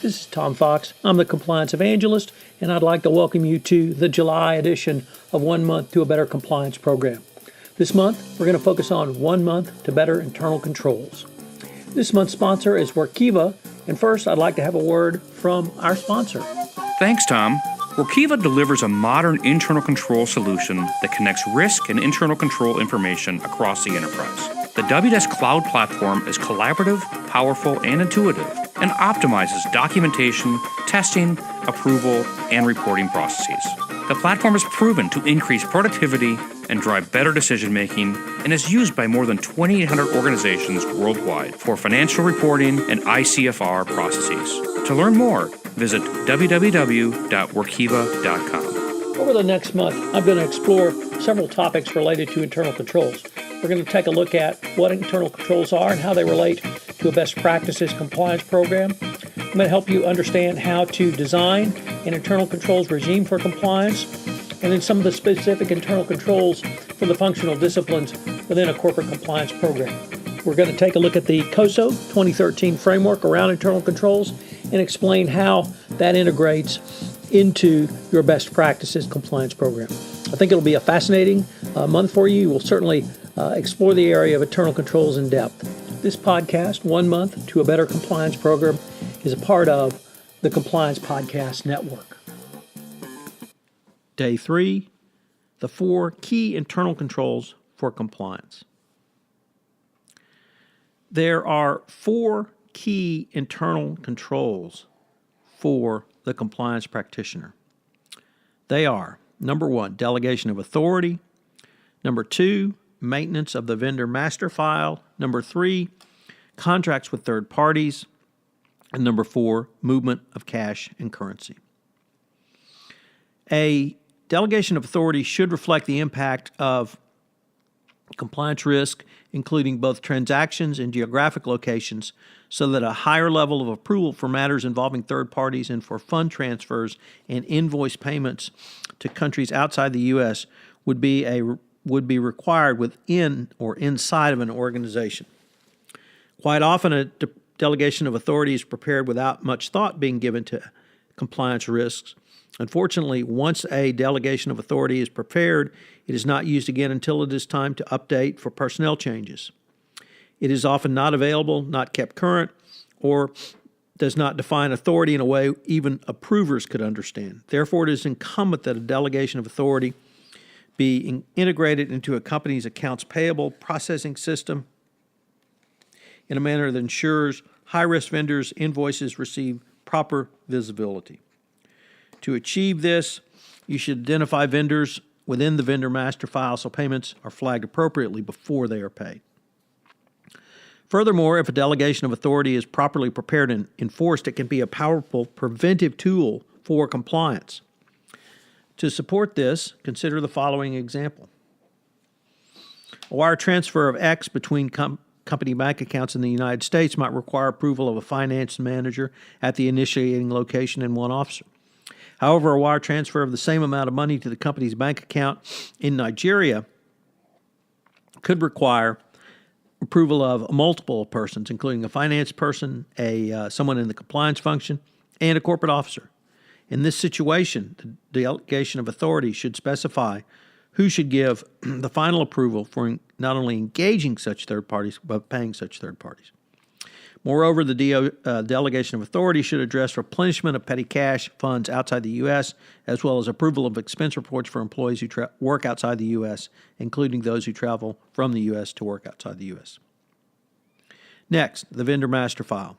This is Tom Fox. I'm the Compliance Evangelist, and I'd like to welcome you to the July edition of 1 Month to a Better Compliance program. This month, we're going to focus on 1 month to better internal controls. This month's sponsor is Workiva, and first I'd like to have a word from our sponsor. Thanks, Tom. Workiva delivers a modern internal control solution that connects risk and internal control information across the enterprise. The Wdesk Cloud Platform is collaborative, powerful, and intuitive, and optimizes documentation, testing, approval, and reporting processes. The platform is proven to increase productivity and drive better decision-making and is used by more than 2,800 organizations worldwide for financial reporting and ICFR processes. To learn more, visit www.workiva.com. Over the next month, I'm going to explore several topics related to internal controls. We're going to take a look at what internal controls are and how they relate to a best practices compliance program. I'm going to help you understand how to design an internal controls regime for compliance, and then some of the specific internal controls for the functional disciplines within a corporate compliance program. We're going to take a look at the COSO 2013 framework around internal controls and explain how that integrates into your best practices compliance program. I think it'll be a fascinating month for you. We'll certainly explore the area of internal controls in depth. This podcast, 1 Month to a Better Compliance program, is a part of the Compliance Podcast Network. Day 3, the 4 key internal controls for compliance. There are 4 key internal controls for the compliance practitioner. They are, number 1, delegation of authority. Number 2, maintenance of the vendor master file. Number 3, contracts with third parties. And number 4, movement of cash and currency. A delegation of authority should reflect the impact of compliance risk, including both transactions and geographic locations, so that a higher level of approval for matters involving third parties and for fund transfers and invoice payments to countries outside the U.S. would be required within or inside of an organization. Quite often, a delegation of authority is prepared without much thought being given to compliance risks. Unfortunately, once a delegation of authority is prepared, it is not used again until it is time to update for personnel changes. It is often not available, not kept current, or does not define authority in a way even approvers could understand. Therefore, it is incumbent that a delegation of authority be integrated into a company's accounts payable processing system in a manner that ensures high-risk vendors' invoices receive proper visibility. To achieve this, you should identify vendors within the vendor master file so payments are flagged appropriately before they are paid. Furthermore, if a delegation of authority is properly prepared and enforced, it can be a powerful preventive tool for compliance. To support this, consider the following example. A wire transfer of X between company bank accounts in the United States might require approval of a finance manager at the initiating location and one officer. However, a wire transfer of the same amount of money to the company's bank account in Nigeria could require approval of multiple persons, including a finance person, someone in the compliance function, and a corporate officer. In this situation, the delegation of authority should specify who should give the final approval for not only engaging such third parties, but paying such third parties. Moreover, the delegation of authority should address replenishment of petty cash funds outside the U.S., as well as approval of expense reports for employees who work outside the U.S., including those who travel from the U.S. to work outside the U.S. Next, the vendor master file.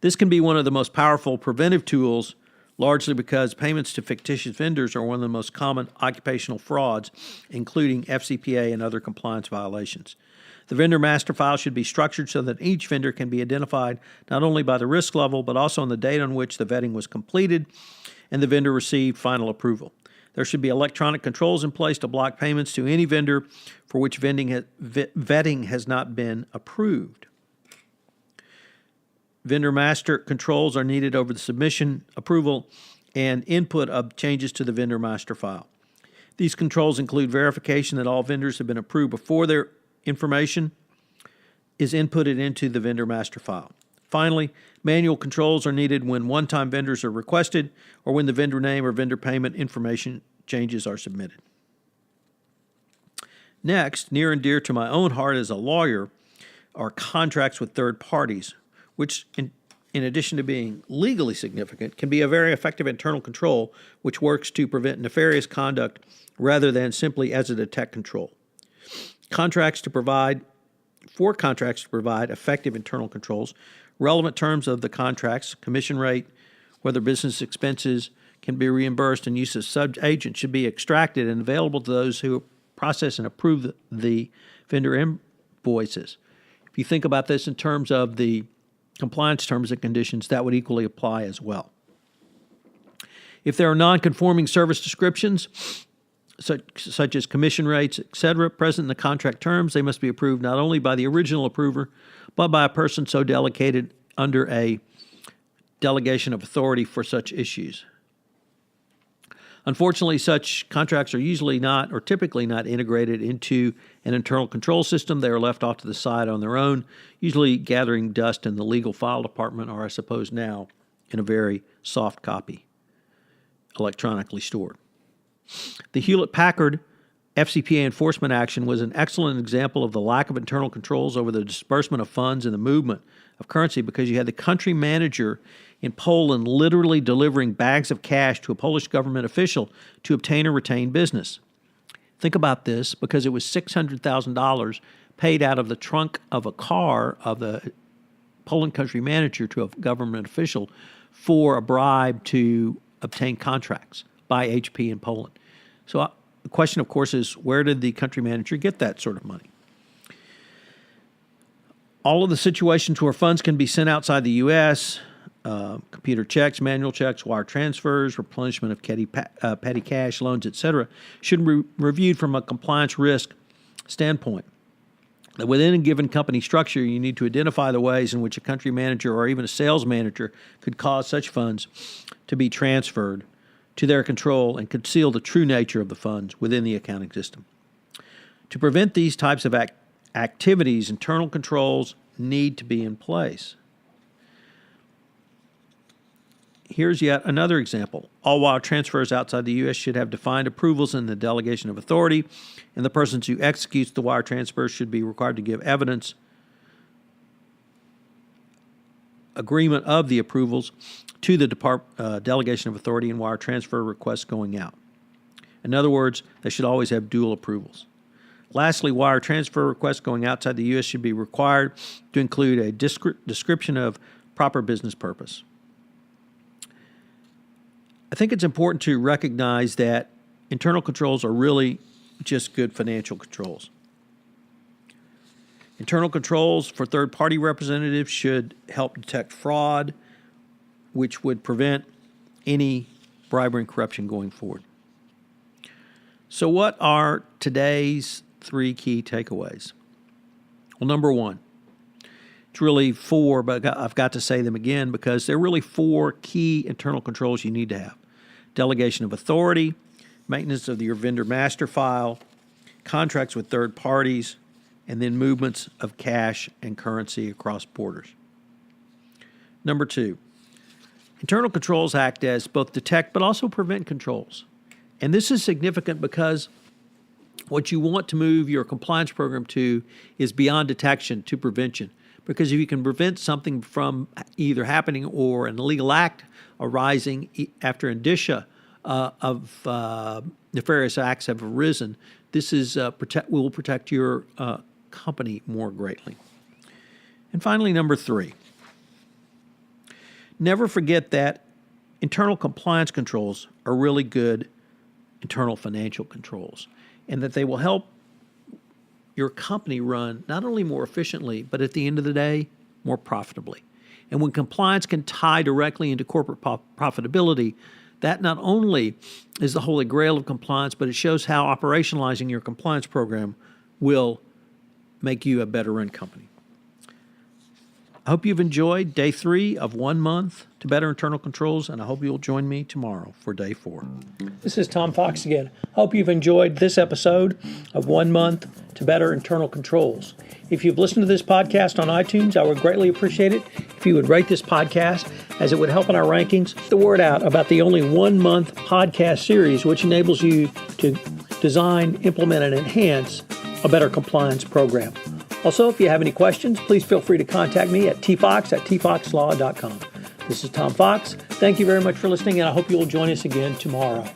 This can be one of the most powerful preventive tools, largely because payments to fictitious vendors are one of the most common occupational frauds, including FCPA and other compliance violations. The vendor master file should be structured so that each vendor can be identified not only by the risk level, but also on the date on which the vetting was completed and the vendor received final approval. There should be electronic controls in place to block payments to any vendor for which vetting has not been approved. Vendor master controls are needed over the submission, approval, and input of changes to the vendor master file. These controls include verification that all vendors have been approved before their information is inputted into the vendor master file. Finally, manual controls are needed when one-time vendors are requested or when the vendor name or vendor payment information changes are submitted. Next, near and dear to my own heart as a lawyer, are contracts with third parties, which, in addition to being legally significant, can be a very effective internal control which works to prevent nefarious conduct rather than simply as a detect control. Contracts to provide effective internal controls, relevant terms of the contracts, commission rate, whether business expenses can be reimbursed, and use of sub-agent should be extracted and available to those who process and approve the vendor invoices. If you think about this in terms of the compliance terms and conditions, that would equally apply as well. If there are non-conforming service descriptions, such as commission rates, etc., present in the contract terms, they must be approved not only by the original approver, but by a person so delegated under a delegation of authority for such issues. Unfortunately, such contracts are usually not or typically not integrated into an internal control system. They are left off to the side on their own, usually gathering dust in the legal file department, or I suppose now in a very soft copy, electronically stored. The Hewlett-Packard FCPA enforcement action was an excellent example of the lack of internal controls over the disbursement of funds and the movement of currency, because you had the country manager in Poland literally delivering bags of cash to a Polish government official to obtain or retain business. Think about this, because it was $600,000 paid out of the trunk of a car of the Poland country manager to a government official for a bribe to obtain contracts by HP in Poland. So the question, of course, is where did the country manager get that sort of money? All of the situations where funds can be sent outside the U.S., computer checks, manual checks, wire transfers, replenishment of petty cash, loans, etc., should be reviewed from a compliance risk standpoint. That within a given company structure, you need to identify the ways in which a country manager or even a sales manager could cause such funds to be transferred to their control and conceal the true nature of the funds within the accounting system. To prevent these types of activities, internal controls need to be in place. Here's yet another example. All wire transfers outside the U.S. should have defined approvals in the delegation of authority, and the person who executes the wire transfer should be required to give evidence, agreement of the approvals to the delegation of authority and wire transfer requests going out. In other words, they should always have dual approvals. Lastly, wire transfer requests going outside the U.S. should be required to include a description of proper business purpose. I think it's important to recognize that internal controls are really just good financial controls. Internal controls for third-party representatives should help detect fraud, which would prevent any bribery and corruption going forward. So what are today's 3 key takeaways? Well, number one, it's really 4, but I've got to say them again because there are really 4 key internal controls you need to have. Delegation of authority, maintenance of your vendor master file, contracts with third parties, and then movements of cash and currency across borders. Number 2, internal controls act as both detect but also prevent controls. And this is significant because what you want to move your compliance program to is beyond detection to prevention. Because if you can prevent something from either happening or an illegal act arising after indicia of nefarious acts have arisen, this is will protect your company more greatly. And finally, number 3, never forget that internal compliance controls are really good internal financial controls, and that they will help your company run not only more efficiently, but at the end of the day, more profitably. And when compliance can tie directly into corporate profitability, that not only is the holy grail of compliance, but it shows how operationalizing your compliance program will make you a better run company. I hope you've enjoyed day 3 of 1 month to better internal controls, and I hope you'll join me tomorrow for day 4. This is Tom Fox again. Hope you've enjoyed this episode of 1 month to better internal controls. If you've listened to this podcast on iTunes, I would greatly appreciate it if you would rate this podcast, as it would help in our rankings. Get the word out about the only 1 month podcast series, which enables you to design, implement, and enhance a better compliance program. Also, if you have any questions, please feel free to contact me at tfox@tfoxlaw.com. This is Tom Fox. Thank you very much for listening, and I hope you will join us again tomorrow.